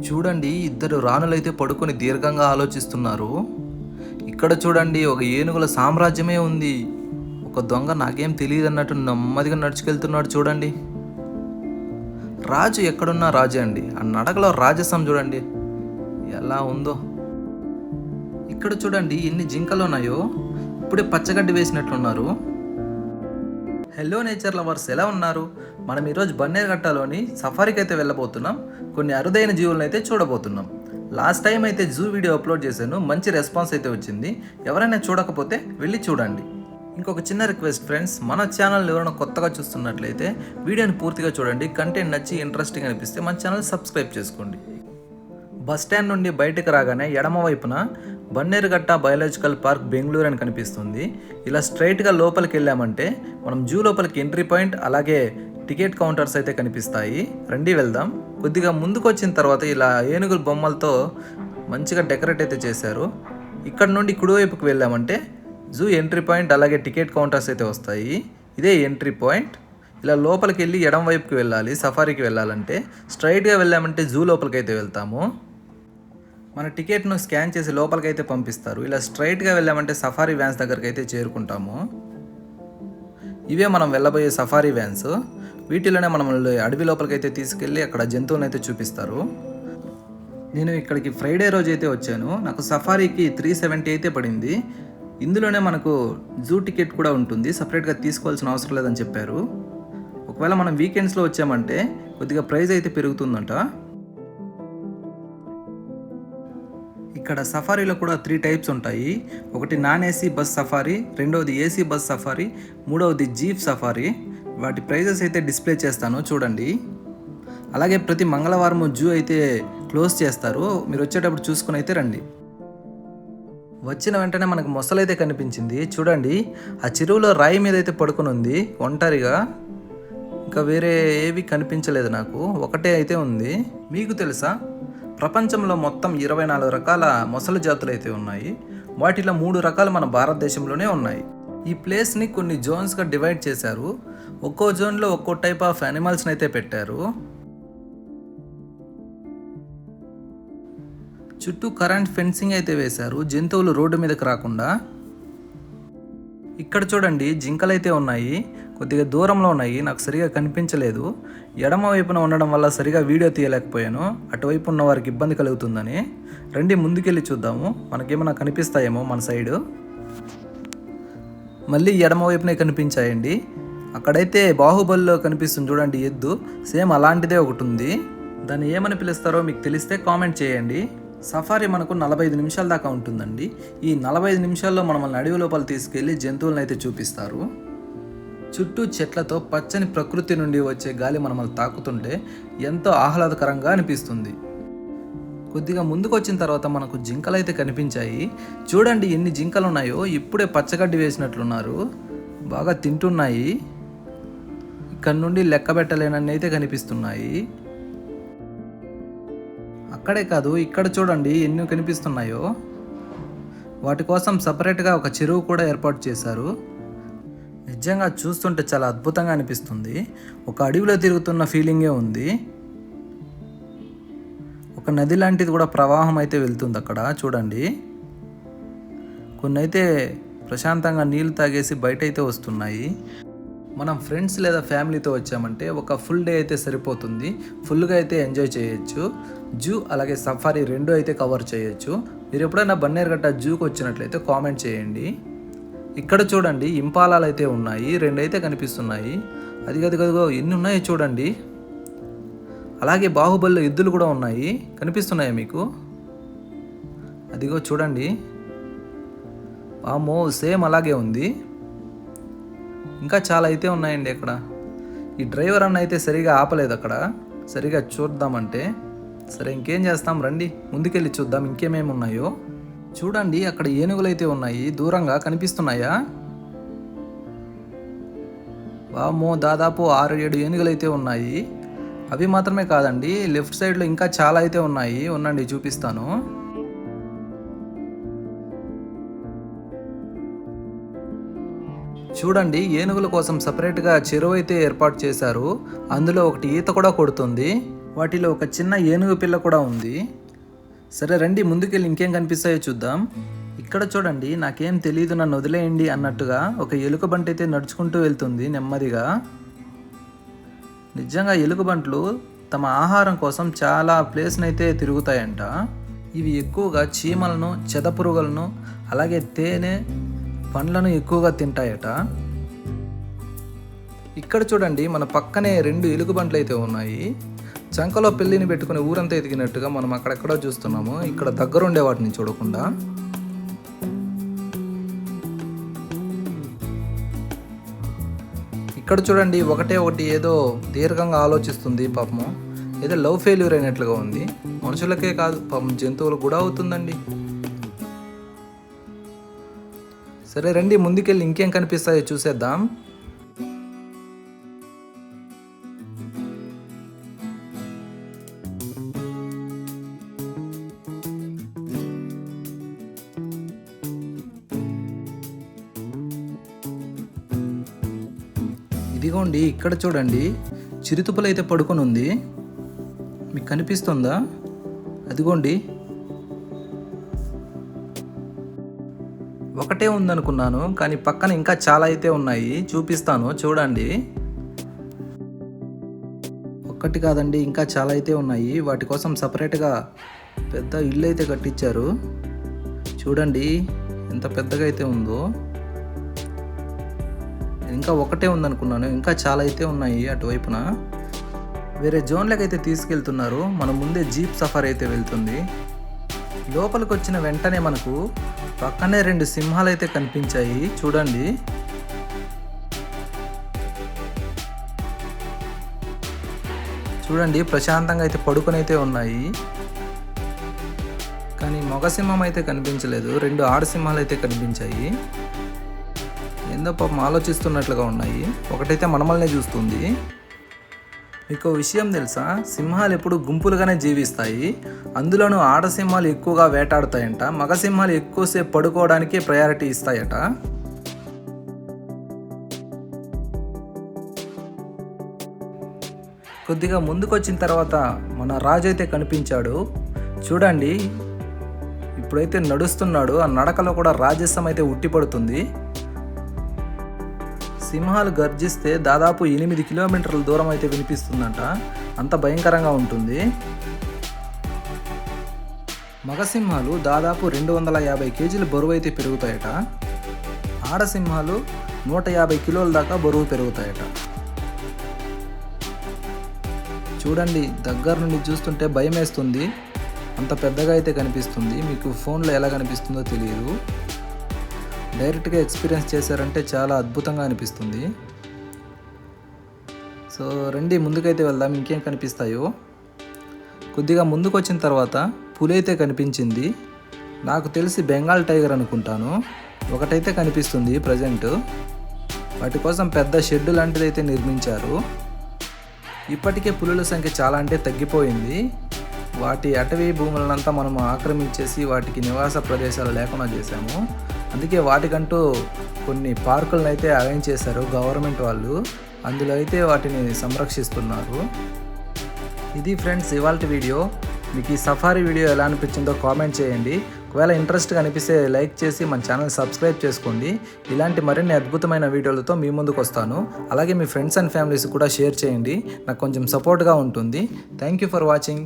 చూడండి, ఇద్దరు రాణులైతే పడుకొని దీర్ఘంగా ఆలోచిస్తున్నారు. ఇక్కడ చూడండి, ఒక ఏనుగుల సామ్రాజ్యమే ఉంది. ఒక దొంగ నాకేం తెలియదు అన్నట్టు నెమ్మదిగా నడుచుకెళ్తున్నాడు చూడండి. రాజు ఎక్కడున్నా రాజే అండి. ఆ నడకలో రాజసం చూడండి ఎలా ఉందో. ఇక్కడ చూడండి ఎన్ని జింకలు ఉన్నాయో. ఇప్పుడే పచ్చగడ్డి వేసినట్లున్నారు. హలో నేచర్ లవర్స్, ఎలా ఉన్నారు? మనం ఈరోజు బన్నేరుఘట్టలోని సఫారీకి అయితే వెళ్ళబోతున్నాం. కొన్ని అరుదైన జీవులను అయితే చూడబోతున్నాం. లాస్ట్ టైం అయితే జూ వీడియో అప్లోడ్ చేశాను, మంచి రెస్పాన్స్ అయితే వచ్చింది. ఎవరైనా చూడకపోతే వెళ్ళి చూడండి. ఇంకొక చిన్న రిక్వెస్ట్ ఫ్రెండ్స్, మన ఛానల్ ఎవరైనా కొత్తగా చూస్తున్నట్లయితే వీడియోని పూర్తిగా చూడండి. కంటెంట్ నచ్చి ఇంట్రెస్టింగ్ అనిపిస్తే మన ఛానల్ సబ్స్క్రైబ్ చేసుకోండి. బస్ స్టాండ్ నుండి బయటకు రాగానే ఎడమ వైపున బన్నేరుఘట్ట బయోలాజికల్ పార్క్ బెంగళూరు అని కనిపిస్తుంది. ఇలా స్ట్రైట్గా లోపలికి వెళ్ళామంటే మనం జూ లోపలికి ఎంట్రీ పాయింట్, అలాగే టికెట్ కౌంటర్స్ అయితే కనిపిస్తాయి. రండి వెళ్దాం. కొద్దిగా ముందుకు వచ్చిన తర్వాత ఇలా ఏనుగుల బొమ్మలతో మంచిగా డెకరేట్ అయితే చేశారు. ఇక్కడ నుండి కుడివైపుకి వెళ్ళామంటే జూ ఎంట్రీ పాయింట్, అలాగే టికెట్ కౌంటర్స్ అయితే వస్తాయి. ఇదే ఎంట్రీ పాయింట్. ఇలా లోపలికి వెళ్ళి ఎడం వైపుకి వెళ్ళాలి. సఫారీకి వెళ్ళాలంటే స్ట్రైట్గా వెళ్ళామంటే జూ లోపలికి అయితే వెళ్తాము. మన టికెట్ను స్కాన్ చేసి లోపలికి అయితే పంపిస్తారు. ఇలా స్ట్రైట్గా వెళ్ళామంటే సఫారీ వ్యాన్స్ దగ్గరికి అయితే చేరుకుంటాము. ఇవే మనం వెళ్ళబోయే సఫారీ వ్యాన్స్. వీటిలోనే మనం అడవి లోపలికి అయితే తీసుకెళ్ళి అక్కడ జంతువులను అయితే చూపిస్తారు. నేను ఇక్కడికి ఫ్రైడే రోజు అయితే వచ్చాను. నాకు సఫారీకి 370 అయితే పడింది. ఇందులోనే మనకు జూ టికెట్ కూడా ఉంటుంది, సపరేట్గా తీసుకోవాల్సిన అవసరం లేదని చెప్పారు. ఒకవేళ మనం వీకెండ్స్లో వచ్చామంటే కొద్దిగా ప్రైస్ అయితే పెరుగుతుందంట. ఇక్కడ సఫారీలో కూడా 3 టైప్స్ ఉంటాయి. ఒకటి నాన్ ఏసీ బస్ సఫారీ, రెండవది ఏసీ బస్ సఫారీ, మూడవది జీప్ సఫారీ. వాటి ప్రైజెస్ అయితే డిస్ప్లే చేస్తాను చూడండి. అలాగే ప్రతి మంగళవారం జూ అయితే క్లోజ్ చేస్తారు. మీరు వచ్చేటప్పుడు చూసుకుని అయితే రండి. వచ్చిన వెంటనే మనకు మొసలైతే కనిపించింది చూడండి. ఆ చెరువులో రాయి మీద అయితే పడుకుని ఉంది ఒంటరిగా. ఇంకా వేరే ఏవి కనిపించలేదు నాకు, ఒకటే అయితే ఉంది. మీకు తెలుసా, ప్రపంచంలో మొత్తం 24 రకాల మొసలి జాతులు అయితే ఉన్నాయి. వాటిలో 3 రకాలు మన భారతదేశంలోనే ఉన్నాయి. ఈ ప్లేస్ని కొన్ని జోన్స్గా డివైడ్ చేశారు. ఒక్కో జోన్లో ఒక్కో టైప్ ఆఫ్ యానిమల్స్ని అయితే పెట్టారు. చుట్టూ కరెంట్ ఫెన్సింగ్ అయితే వేశారు, జంతువులు రోడ్డు మీదకి రాకుండా. ఇక్కడ చూడండి, జింకలు అయితే ఉన్నాయి. కొద్దిగా దూరంలో ఉన్నాయి, నాకు సరిగా కనిపించలేదు. ఎడమ వైపున ఉండడం వల్ల సరిగా వీడియో తీయలేకపోయాను. అటువైపు ఉన్న వారికి ఇబ్బంది కలుగుతుందని. రండి ముందుకెళ్ళి చూద్దాము, మనకేమైనా కనిపిస్తాయేమో మన సైడు. మళ్ళీ ఎడమ వైపునే కనిపించాయండి. అక్కడైతే బాహుబలిలో కనిపిస్తుంది చూడండి ఎద్దు, సేమ్ అలాంటిదే ఒకటి ఉంది. దాన్ని ఏమని పిలుస్తారో మీకు తెలిస్తే కామెంట్ చేయండి. సఫారీ మనకు 45 నిమిషాల దాకా ఉంటుందండి. ఈ 45 నిమిషాల్లో మనల్ని అడవి లోపల తీసుకెళ్ళి జంతువులను అయితే చూపిస్తారు. చుట్టూ చెట్లతో పచ్చని ప్రకృతి నుండి వచ్చే గాలి మనల్ని తాకుతుంటే ఎంతో ఆహ్లాదకరంగా అనిపిస్తుంది. కొద్దిగా ముందుకు వచ్చిన తర్వాత మనకు జింకలు అయితే కనిపించాయి. చూడండి ఎన్ని జింకలు ఉన్నాయో. ఇప్పుడే పచ్చగడ్డి వేసినట్లున్నారు, బాగా తింటున్నాయి. ఇక్కడ నుండి లెక్క పెట్టలేనన్ని అయితే కనిపిస్తున్నాయి. అక్కడే కాదు, ఇక్కడ చూడండి ఎన్ని కనిపిస్తున్నాయో. వాటి కోసం సపరేట్గా ఒక చెరువు కూడా ఏర్పాటు చేశారు. నిజంగా చూస్తుంటే చాలా అద్భుతంగా అనిపిస్తుంది. ఒక అడవిలో తిరుగుతున్న ఫీలింగే ఉంది. ఒక నది లాంటిది కూడా ప్రవాహం అయితే వెళ్తుంది అక్కడ చూడండి. కొన్ని అయితే ప్రశాంతంగా నీళ్ళు తాగేసి బయట అయితే వస్తున్నాయి. మనం ఫ్రెండ్స్ లేదా ఫ్యామిలీతో వచ్చామంటే ఒక ఫుల్ డే అయితే సరిపోతుంది. ఫుల్గా అయితే ఎంజాయ్ చేయొచ్చు. జూ అలాగే సఫారీ రెండు అయితే కవర్ చేయొచ్చు. మీరు ఎప్పుడైనా బన్నేరుఘట్ట జూకి వచ్చినట్లయితే కామెంట్ చేయండి. ఇక్కడ చూడండి ఇంపాలాలు అయితే ఉన్నాయి, 2 అయితే కనిపిస్తున్నాయి. అదిగదిగో ఎన్ని ఉన్నాయో చూడండి. అలాగే బాహుబలిలో ఎద్దులు కూడా ఉన్నాయి, కనిపిస్తున్నాయా మీకు? అదిగో చూడండి, వామ్మో సేమ్ అలాగే ఉంది. ఇంకా చాలా అయితే ఉన్నాయండి అక్కడ. ఈ డ్రైవర్ అన్న అయితే సరిగా ఆపలేదు అక్కడ, సరిగా చూద్దామంటే. సరే ఇంకేం చేస్తాం, రండి ముందుకెళ్ళి చూద్దాం ఇంకేమేమి ఉన్నాయో. చూడండి అక్కడ ఏనుగులు అయితే ఉన్నాయి, దూరంగా కనిపిస్తున్నాయా? వామ్మో దాదాపు 6-7 ఏనుగులు అయితే ఉన్నాయి. అవి మాత్రమే కాదండి, లెఫ్ట్ సైడ్లో ఇంకా చాలా అయితే ఉన్నాయి. ఉండండి చూపిస్తాను. చూడండి ఏనుగుల కోసం సపరేట్గా చెరువు అయితే ఏర్పాటు చేశారు. అందులో ఒకటి ఈత కూడా కొడుతుంది. వాటిలో ఒక చిన్న ఏనుగు పిల్ల కూడా ఉంది. సరే రండి ముందుకెళ్ళి ఇంకేం కనిపిస్తాయో చూద్దాం. ఇక్కడ చూడండి, నాకేం తెలియదు నన్ను వదిలేయండి అన్నట్టుగా ఒక ఎలుకబంటి అయితే నడుచుకుంటూ వెళ్తుంది నెమ్మదిగా. నిజంగా ఎలుకబంట్లు తమ ఆహారం కోసం చాలా ప్లేస్ని అయితే తిరుగుతాయంట. ఇవి ఎక్కువగా చీమలను, చెదపురుగులను, అలాగే తేనె, పండ్లను ఎక్కువగా తింటాయట. ఇక్కడ చూడండి, మన పక్కనే 2 ఎలుగుబంట్లు అయితే ఉన్నాయి. చంకలో పెళ్ళిని పెట్టుకుని ఊరంతా ఎదిగినట్టుగా మనం అక్కడెక్కడో చూస్తున్నాము, ఇక్కడ దగ్గరుండే వాటిని చూడకుండా. ఇక్కడ చూడండి, ఒకటి ఏదో దీర్ఘంగా ఆలోచిస్తుంది. పాపము ఏదో లవ్ ఫెయిల్యూర్ అయినట్లుగా ఉంది. మనుషులకే కాదు, పాపం జంతువులకు కూడా అవుతుందండి. సరే రండి ముందుకెళ్ళి ఇంకేం కనిపిస్తాయో చూసేద్దాం. ఇదిగోండి, ఇక్కడ చూడండి, చిరుతుపులు అయితే పడుకొని ఉంది. మీకు కనిపిస్తుందా? అదిగోండి, ఒకటే ఉందనుకున్నాను, కానీ పక్కన ఇంకా చాలా అయితే ఉన్నాయి. చూపిస్తాను చూడండి. ఒక్కటి కాదండి, ఇంకా చాలా అయితే ఉన్నాయి. వాటి కోసం సపరేట్గా పెద్ద ఇల్లు అయితే కట్టించారు. చూడండి ఎంత పెద్దగా అయితే ఉందో. ఇంకా ఒకటే ఉందనుకున్నాను, ఇంకా చాలా అయితే ఉన్నాయి అటువైపున. వేరే జోన్లకు అయితే తీసుకెళ్తున్నారు. మన ముందే జీప్ సఫారీ అయితే వెళ్తుంది. లోపలికి వచ్చిన వెంటనే మనకు పక్కనే 2 సింహాలు అయితే కనిపించాయి. చూడండి, చూడండి ప్రశాంతంగా అయితే పడుకొని అయితే ఉన్నాయి. కానీ మగ సింహం అయితే కనిపించలేదు. 2 ఆడసింహాలు అయితే కనిపించాయి. ఏందో పాపం ఆలోచిస్తున్నట్లుగా ఉన్నాయి. ఒకటైతే మనమల్నే చూస్తుంది. మీకు విషయం తెలుసా, సింహాలు ఎప్పుడు గుంపులుగానే జీవిస్తాయి. అందులోనూ ఆడసింహాలు ఎక్కువగా వేటాడుతాయంట. మగ సింహాలు ఎక్కువసేపు పడుకోవడానికే ప్రయారిటీ ఇస్తాయట. కొద్దిగా ముందుకొచ్చిన తర్వాత మన రాజు అయితే కనిపించాడు. చూడండి, ఇప్పుడైతే నడుస్తున్నాడు. ఆ నడకలో కూడా రాజస్వం అయితే ఉట్టిపడుతుంది. సింహాలు గర్జిస్తే దాదాపు 8 కిలోమీటర్ల దూరం అయితే వినిపిస్తుందంట. అంత భయంకరంగా ఉంటుంది. మగసింహాలు దాదాపు 250 కేజీల బరువు అయితే పెరుగుతాయట. ఆడసింహాలు 150 కిలోల దాకా బరువు పెరుగుతాయట. చూడండి, దగ్గర నుండి చూస్తుంటే భయం వేస్తుంది. అంత పెద్దగా అయితే కనిపిస్తుంది. మీకు ఫోన్లో ఎలా కనిపిస్తుందో తెలియదు. డైరెక్ట్గా ఎక్స్పీరియన్స్ చేశారంటే చాలా అద్భుతంగా అనిపిస్తుంది. సో రండి ముందుకైతే వెళ్దాం, ఇంకేం కనిపిస్తాయో. కొద్దిగా ముందుకు వచ్చిన తర్వాత పులి అయితే కనిపించింది. నాకు తెలిసి బెంగాల్ టైగర్ అనుకుంటాను. ఒకటైతే కనిపిస్తుంది ప్రజెంట్. వాటి కోసం పెద్ద షెడ్ లాంటిది అయితే నిర్మించారు. ఇప్పటికే పులుల సంఖ్య చాలా అంటే తగ్గిపోయింది. వాటి అటవీ భూములనంతా మనం ఆక్రమించేసి వాటికి నివాస ప్రదేశాలు లేకుండా చేశాము. అందుకే వాటికంటూ కొన్ని పార్కులను అయితే అరేంజ్ చేశారు గవర్నమెంట్ వాళ్ళు. అందులో అయితే వాటిని సంరక్షిస్తున్నారు. ఇది ఫ్రెండ్స్ ఇవాల్టి వీడియో. మీకు ఈ సఫారీ వీడియో ఎలా అనిపించిందో కామెంట్ చేయండి. ఒకవేళ ఇంట్రెస్ట్గా అనిపిస్తే లైక్ చేసి మన ఛానల్ సబ్స్క్రైబ్ చేసుకోండి. ఇలాంటి మరిన్ని అద్భుతమైన వీడియోలతో మీ ముందుకు వస్తాను. అలాగే మీ ఫ్రెండ్స్ అండ్ ఫ్యామిలీస్ కూడా షేర్ చేయండి. నాకు కొంచెం సపోర్ట్గా ఉంటుంది. Thank you for watching.